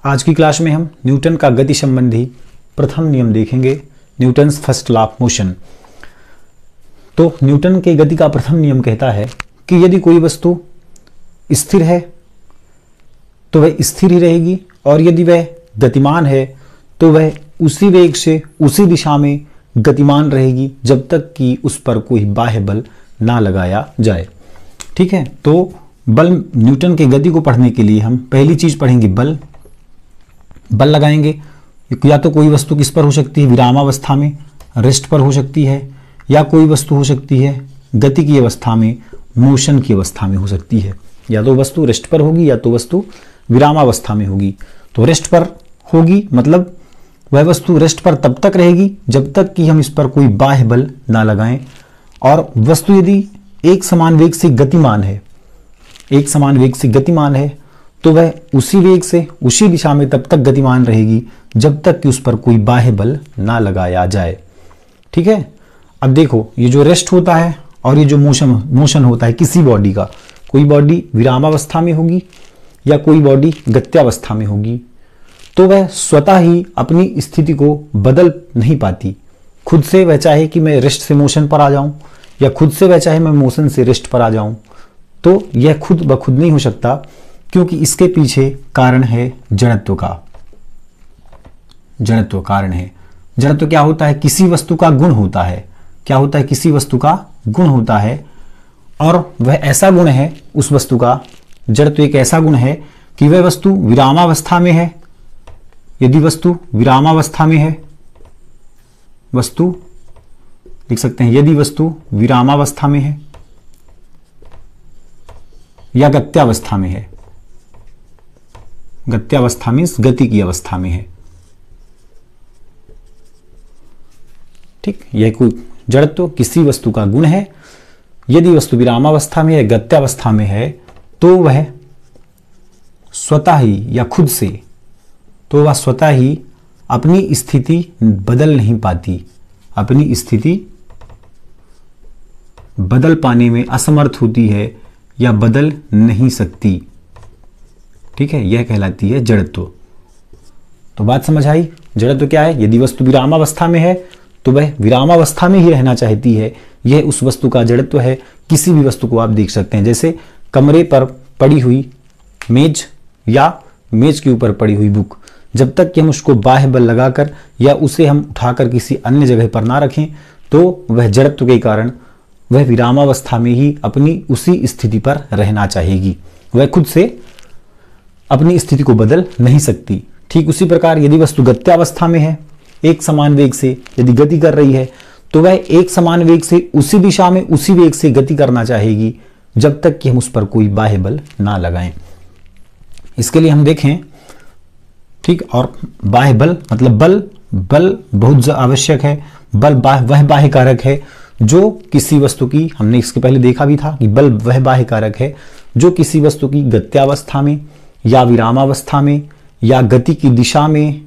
आज की क्लास में हम न्यूटन का गति संबंधी प्रथम नियम देखेंगे, Newton's first law of motion. तो न्यूटन के गति का प्रथम नियम कहता है कि यदि कोई वस्तु स्थिर है तो वह स्थिर ही रहेगी, और यदि वह गतिमान है तो वह उसी वेग से उसी दिशा में गतिमान रहेगी जब तक कि उस पर कोई बाह्य बल ना लगाया जाए। ठीक है, तो बल, न्यूटन के गति को पढ़ने के लिए हम पहली चीज पढ़ेंगे बल। बल लगाएंगे, या तो कोई वस्तु किस पर हो सकती है, विरामावस्था में, रेस्ट पर हो सकती है, या कोई वस्तु हो सकती है गति की अवस्था में, मोशन की अवस्था में हो सकती है। या तो वस्तु रेस्ट पर होगी या तो वस्तु विरामावस्था में होगी। तो रेस्ट पर होगी मतलब वह वस्तु रेस्ट पर तब तक रहेगी जब तक कि हम इस पर कोई बाह्य बल ना लगाएं, और वस्तु यदि एक समान वेग से गतिमान है, एक समान वेग से गतिमान है तो वह उसी वेग से उसी दिशा में तब तक गतिमान रहेगी जब तक कि उस पर कोई बाह्य बल ना लगाया जाए। ठीक है, अब देखो ये जो रेस्ट होता है और ये जो मोशन होता है किसी बॉडी का, कोई बॉडी विरामावस्था में होगी या कोई बॉडी गत्यावस्था में होगी, तो वह स्वतः ही अपनी स्थिति को बदल नहीं पाती। खुद से वह चाहे कि मैं रेस्ट से मोशन पर आ जाऊं या खुद से वह चाहे मैं मोशन से रेस्ट पर आ जाऊं, तो यह खुद ब खुद नहीं हो सकता, क्योंकि इसके पीछे कारण है जड़त्व का। जड़त्व कारण है। जड़त्व क्या होता है? किसी वस्तु का गुण होता है। क्या होता है? किसी वस्तु का गुण होता है, और वह ऐसा गुण है उस वस्तु का, जड़त्व एक ऐसा गुण है कि वह वस्तु विरामावस्था में है। यदि वस्तु विरामावस्था में है, वस्तु लिख सकते हैं, यदि वस्तु विरामावस्था में है या गत्यावस्था में है, गत्यावस्था मीन्स गति की अवस्था में है। ठीक, यह कोई जड़त्व किसी वस्तु का गुण है। यदि वस्तु विरामावस्था में या गत्यावस्था में है तो वह स्वतः ही या खुद से, तो वह स्वतः ही अपनी स्थिति बदल नहीं पाती, अपनी स्थिति बदल पाने में असमर्थ होती है या बदल नहीं सकती। ठीक है, यह कहलाती है जड़त्व। तो बात समझ आई? जड़त्व क्या है? यदि वस्तु विरामावस्था में है तो वह विरामावस्था में ही रहना चाहती है, यह उस वस्तु का जड़त्व है। किसी भी वस्तु को आप देख सकते हैं, जैसे कमरे पर पड़ी हुई मेज या मेज के ऊपर पड़ी हुई बुक, जब तक कि हम उसको बाह्य बल लगाकर या उसे हम उठाकर किसी अन्य जगह पर ना रखें तो वह जड़त्व के कारण वह विरामावस्था में ही अपनी उसी स्थिति पर रहना चाहेगी, वह खुद से अपनी स्थिति को बदल नहीं सकती। ठीक उसी प्रकार यदि वस्तु गत्यावस्था में है, एक समान वेग से यदि गति कर रही है, तो वह एक समान वेग से उसी दिशा में उसी वेग से गति करना चाहेगी जब तक कि हम उस पर कोई बाह्य बल ना लगाएं। इसके लिए हम देखें, ठीक, और बाह्य बल मतलब बल बहुत आवश्यक है। बल वह बाह्य कारक है जो किसी वस्तु की, हमने इसके पहले देखा भी था कि बल वह बाह्य कारक है जो किसी वस्तु की गत्यावस्था में या विरामावस्था में या गति की दिशा में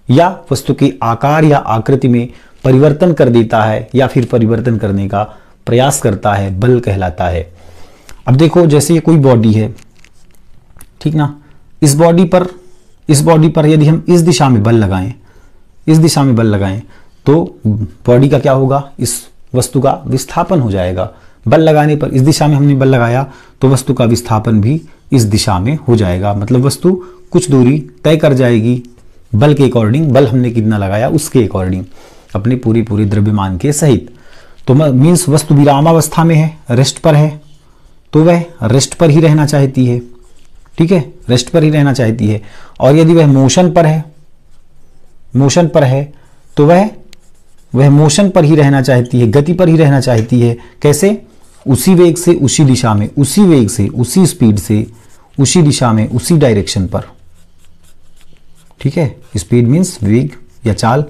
या वस्तु के आकार या आकृति में परिवर्तन कर देता है या फिर परिवर्तन करने का प्रयास करता है, बल कहलाता है। अब देखो, जैसे ये कोई बॉडी है, ठीक ना, इस बॉडी पर यदि हम इस दिशा में बल लगाएं, इस दिशा में बल लगाएं तो बॉडी का क्या होगा? इस वस्तु का विस्थापन हो जाएगा। बल लगाने पर इस दिशा में हमने बल लगाया तो वस्तु का विस्थापन भी इस दिशा में हो जाएगा, मतलब वस्तु कुछ दूरी तय कर जाएगी बल के अकॉर्डिंग, बल हमने कितना लगाया उसके अकॉर्डिंग, अपने पूरे द्रव्यमान के सहित। तो मीन्स वस्तु विरामावस्था में है, रेस्ट पर है, तो वह रेस्ट पर ही रहना चाहती है। ठीक है, रेस्ट पर ही रहना चाहती है। और यदि वह मोशन पर है तो वह मोशन पर ही रहना चाहती है, गति पर ही रहना चाहती है। कैसे? उसी वेग से उसी दिशा में, उसी वेग से उसी स्पीड से उसी दिशा में उसी डायरेक्शन पर। ठीक है, स्पीड मीन्स वेग या चाल,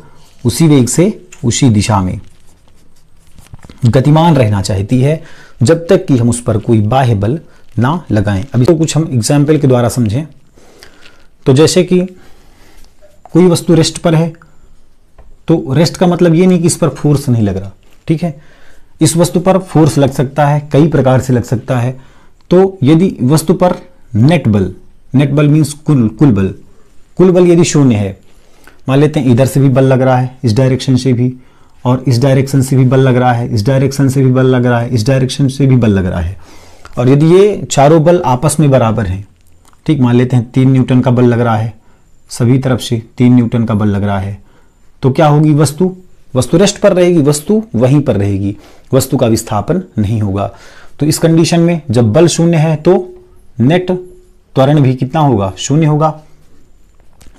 उसी वेग से उसी दिशा में गतिमान रहना चाहती है जब तक कि हम उस पर कोई बाह्य बल ना लगाएं। अभी तो कुछ हम एग्जाम्पल के द्वारा समझें। तो जैसे कि कोई वस्तु रेस्ट पर है, तो रेस्ट का मतलब ये नहीं कि इस पर फोर्स नहीं लग रहा। ठीक है, इस वस्तु पर फोर्स लग सकता है, कई प्रकार से लग सकता है। तो यदि वस्तु पर नेट बल मीन्स कुल बल, कुल बल यदि शून्य है, मान लेते हैं इधर से भी बल लग रहा है, इस डायरेक्शन से भी, और इस डायरेक्शन से भी बल लग रहा है, इस डायरेक्शन से भी बल लग रहा है, इस डायरेक्शन से भी बल लग रहा है, और यदि ये चारों बल आपस में बराबर हैं, ठीक, मान लेते हैं 3 न्यूटन का बल लग रहा है, सभी तरफ से 3 न्यूटन का बल लग रहा है, तो क्या होगी? वस्तु रेस्ट पर रहेगी, वस्तु वहीं पर रहेगी, वस्तु का विस्थापन नहीं होगा। तो इस कंडीशन में जब बल शून्य है तो नेट त्वरण भी कितना होगा? शून्य होगा।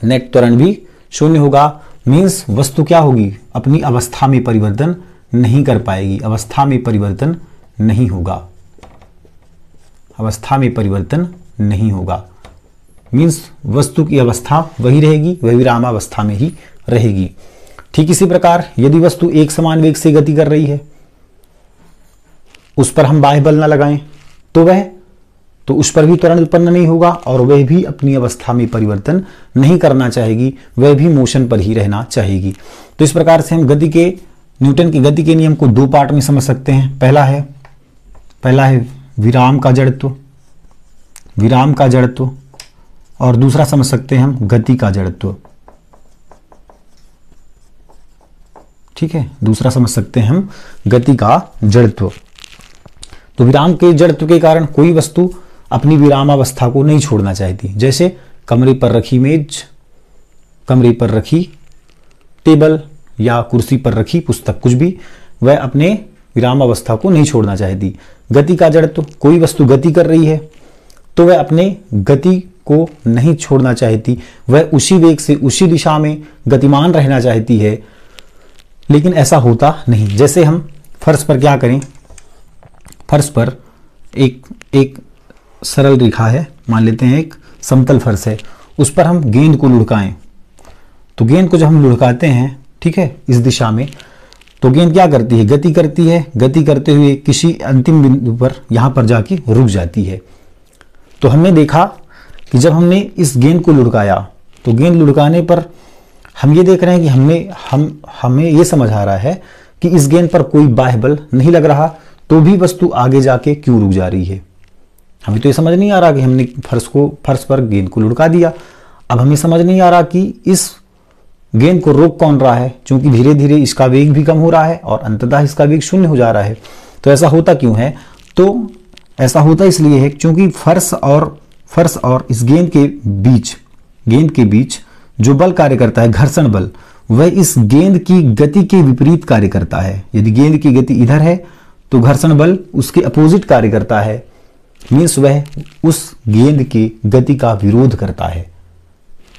नेट त्वरण भी शून्य होगा, मीन्स वस्तु क्या होगी? अपनी अवस्था में परिवर्तन नहीं कर पाएगी, अवस्था में परिवर्तन नहीं होगा, अवस्था में परिवर्तन नहीं होगा, मीन्स वस्तु की अवस्था वही रहेगी, वह विरामावस्था में ही रहेगी। ठीक इसी प्रकार यदि वस्तु एक समान वेग से गति कर रही है, उस पर हम बाह्य बल न लगाएं तो उस पर भी त्वरण उत्पन्न नहीं होगा और वह भी अपनी अवस्था में परिवर्तन नहीं करना चाहेगी, वह भी मोशन पर ही रहना चाहेगी। तो इस प्रकार से हम न्यूटन की गति के नियम को 2 पार्ट में समझ सकते हैं। पहला है विराम का जड़त्व, और दूसरा समझ सकते हैं हम गति का जड़त्व। ठीक है, दूसरा समझ सकते हैं हम गति का जड़त्व। तो विराम के जड़त्व के कारण कोई वस्तु अपनी विरामावस्था को नहीं छोड़ना चाहती, जैसे कमरे पर रखी मेज, कमरे पर रखी टेबल या कुर्सी पर रखी पुस्तक, कुछ भी, वह अपने विरामावस्था को नहीं छोड़ना चाहती। गति का जड़त्व, कोई वस्तु गति कर रही है तो वह अपने गति को नहीं छोड़ना चाहती, वह उसी वेग से उसी दिशा में गतिमान रहना चाहती है, लेकिन ऐसा होता नहीं। जैसे हम फर्श पर क्या करें, फर्श पर एक सरल रेखा है, मान लेते हैं एक समतल फर्श है, उस पर हम गेंद को लुढ़काएं, तो गेंद को जब हम लुढ़काते हैं, ठीक है, इस दिशा में, तो गेंद क्या करती है? गति करती है, गति करते हुए किसी अंतिम बिंदु पर यहां पर जाके रुक जाती है। तो हमने देखा कि जब हमने इस गेंद को लुढ़काया तो गेंद लुढ़काने पर हम ये देख रहे हैं कि हमें ये समझ आ रहा है कि इस गेंद पर कोई बाह्य बल नहीं लग रहा, तो भी वस्तु आगे जाके क्यों रुक जा रही है। हमें तो ये समझ नहीं आ रहा कि हमने फर्श पर गेंद को लुढ़का दिया, अब हमें समझ नहीं आ रहा कि इस गेंद को रोक कौन रहा है, क्योंकि धीरे धीरे इसका वेग भी कम हो रहा है और अंततः इसका वेग शून्य हो जा रहा है। तो ऐसा होता क्यों है? तो ऐसा होता इसलिए है क्योंकि फर्श और इस गेंद के बीच जो बल कार्य करता है, घर्षण बल, वह इस गेंद की गति के विपरीत कार्य करता है। यदि गेंद की गति इधर है तो घर्षण बल उसके अपोजिट कार्य करता है, मीन्स वह उस गेंद की गति का विरोध करता है।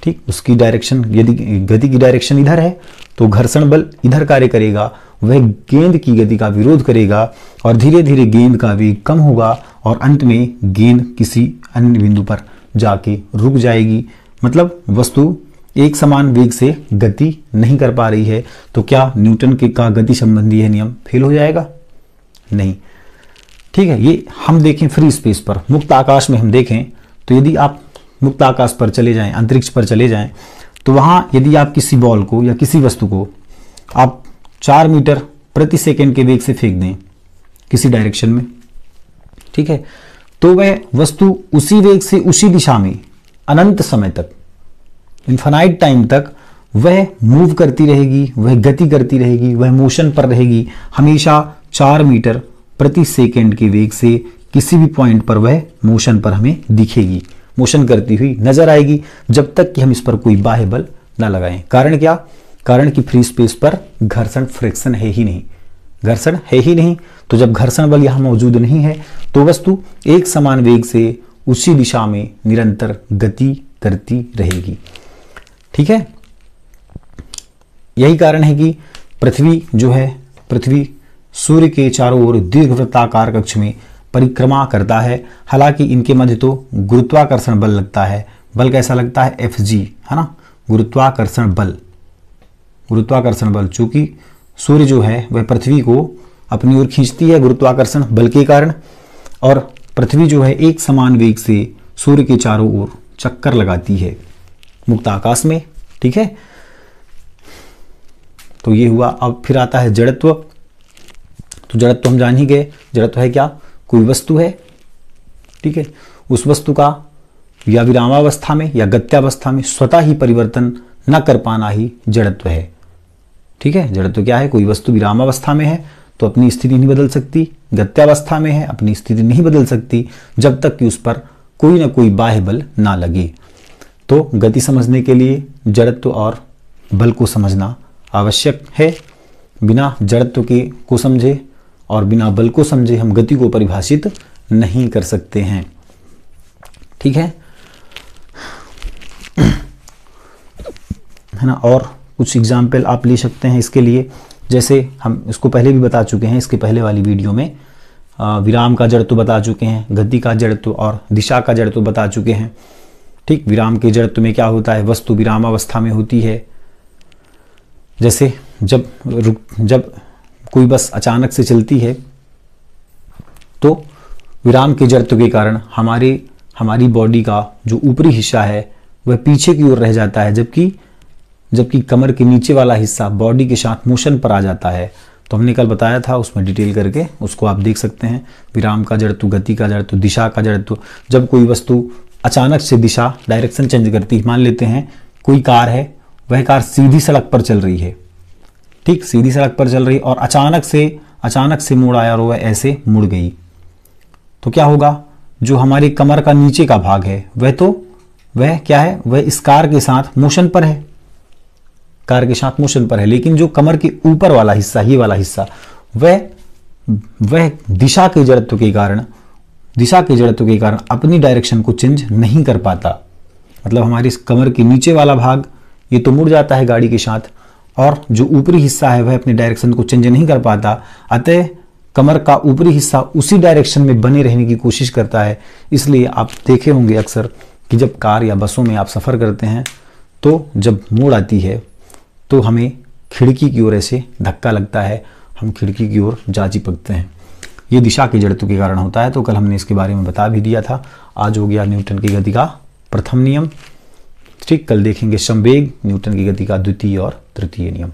ठीक, उसकी डायरेक्शन, यदि गति की डायरेक्शन इधर है तो घर्षण बल इधर कार्य करेगा, वह गेंद की गति का विरोध करेगा और धीरे धीरे गेंद का वेग कम होगा और अंत में गेंद किसी अन्य बिंदु पर जाके रुक जाएगी। मतलब वस्तु एक समान वेग से गति नहीं कर पा रही है। तो क्या न्यूटन के का गति संबंधी यह नियम फेल हो जाएगा? नहीं। ठीक है, ये हम देखें फ्री स्पेस पर, मुक्त आकाश में हम देखें तो यदि आप मुक्त आकाश पर चले जाएं, अंतरिक्ष पर चले जाएं, तो वहां यदि आप किसी बॉल को या किसी वस्तु को आप 4 मीटर प्रति सेकंड के वेग से फेंक दें किसी डायरेक्शन में, ठीक है, तो वह वस्तु उसी वेग से उसी दिशा में अनंत समय तक, इन्फिनाइट टाइम तक वह मूव करती रहेगी, वह गति करती रहेगी, वह मोशन पर रहेगी, हमेशा 4 मीटर प्रति सेकंड के वेग से किसी भी पॉइंट पर वह मोशन पर हमें दिखेगी, मोशन करती हुई नजर आएगी, जब तक कि हम इस पर कोई बाह्य बल ना लगाएं। कारण क्या? कारण कि फ्री स्पेस पर घर्षण फ्रिक्शन है ही नहीं, घर्षण है ही नहीं। तो जब घर्षण बल यहां मौजूद नहीं है तो वस्तु एक समान वेग से उसी दिशा में निरंतर गति करती रहेगी। ठीक है, यही कारण है कि पृथ्वी जो है, पृथ्वी सूर्य के चारों ओर दीर्घवृत्ताकार कक्ष में परिक्रमा करता है। हालांकि इनके मध्य तो गुरुत्वाकर्षण बल लगता है। बल कैसा लगता है? Fg, है ना, गुरुत्वाकर्षण बल। गुरुत्वाकर्षण बल, चूंकि सूर्य जो है वह पृथ्वी को अपनी ओर खींचती है गुरुत्वाकर्षण बल के कारण, और पृथ्वी जो है एक समान वेग से सूर्य के चारों ओर चक्कर लगाती है मुक्त आकाश में। ठीक है, तो ये हुआ। अब फिर आता है जड़त्व। तो जड़त्व हम जान ही गए, जड़त्व है क्या? कोई वस्तु है, ठीक है, उस वस्तु का या विरामावस्था में या गत्यावस्था में स्वतः ही परिवर्तन न कर पाना ही जड़त्व है। ठीक है, जड़त्व क्या है? कोई वस्तु विरामावस्था में है तो अपनी स्थिति नहीं बदल सकती, गत्यावस्था में है अपनी स्थिति नहीं बदल सकती जब तक कि उस पर कोई ना कोई बाह्य बल ना लगे। तो गति समझने के लिए जड़त्व और बल को समझना आवश्यक है। बिना जड़त्व के को समझे और बिना बल को समझे हम गति को परिभाषित नहीं कर सकते हैं। ठीक है ना। और कुछ एग्जाम्पल आप ले सकते हैं इसके लिए, जैसे हम इसको पहले भी बता चुके हैं, इसके पहले वाली वीडियो में विराम का जड़त्व बता चुके हैं, गति का जड़त्व और दिशा का जड़त्व बता चुके हैं। ठीक, विराम के जड़त्व में क्या होता है? वस्तु विरामावस्था में होती है। जैसे जब कोई बस अचानक से चलती है तो विराम के जड़त्व के कारण हमारी बॉडी का जो ऊपरी हिस्सा है वह पीछे की ओर रह जाता है, जबकि कमर के नीचे वाला हिस्सा बॉडी के साथ मोशन पर आ जाता है। तो हमने कल बताया था, उसमें डिटेल करके उसको आप देख सकते हैं। विराम का जड़त्व, गति का जड़त्व, दिशा का जड़त्व। जब कोई वस्तु अचानक से दिशा डायरेक्शन चेंज करती है, मान लेते हैं कोई कार है, वह कार सीधी सड़क पर चल रही है। ठीक, सीधी सड़क पर चल रही और अचानक से मोड़ आया और वह ऐसे मुड़ गई, तो क्या होगा? जो हमारी कमर का नीचे का भाग है वह क्या है? वह इस कार के साथ मोशन पर है, कार के साथ मोशन पर है। लेकिन जो कमर के ऊपर वाला हिस्सा, ये वाला हिस्सा, वह दिशा के जड़त्व के कारण अपनी डायरेक्शन को चेंज नहीं कर पाता। मतलब हमारी कमर के नीचे वाला भाग ये तो मुड़ जाता है गाड़ी के साथ, और जो ऊपरी हिस्सा है वह अपनी डायरेक्शन को चेंज नहीं कर पाता। अतः कमर का ऊपरी हिस्सा उसी डायरेक्शन में बने रहने की कोशिश करता है। इसलिए आप देखे होंगे अक्सर कि जब कार या बसों में आप सफ़र करते हैं तो जब मोड़ आती है तो हमें खिड़की की ओर ऐसे धक्का लगता है, हम खिड़की की ओर जा चिपकते हैं। ये दिशा के जड़त्व के कारण होता है। तो कल हमने इसके बारे में बता भी दिया था। आज हो गया न्यूटन की गति का प्रथम नियम। ठीक, कल देखेंगे संवेग, न्यूटन की गति का द्वितीय और तृतीय नियम।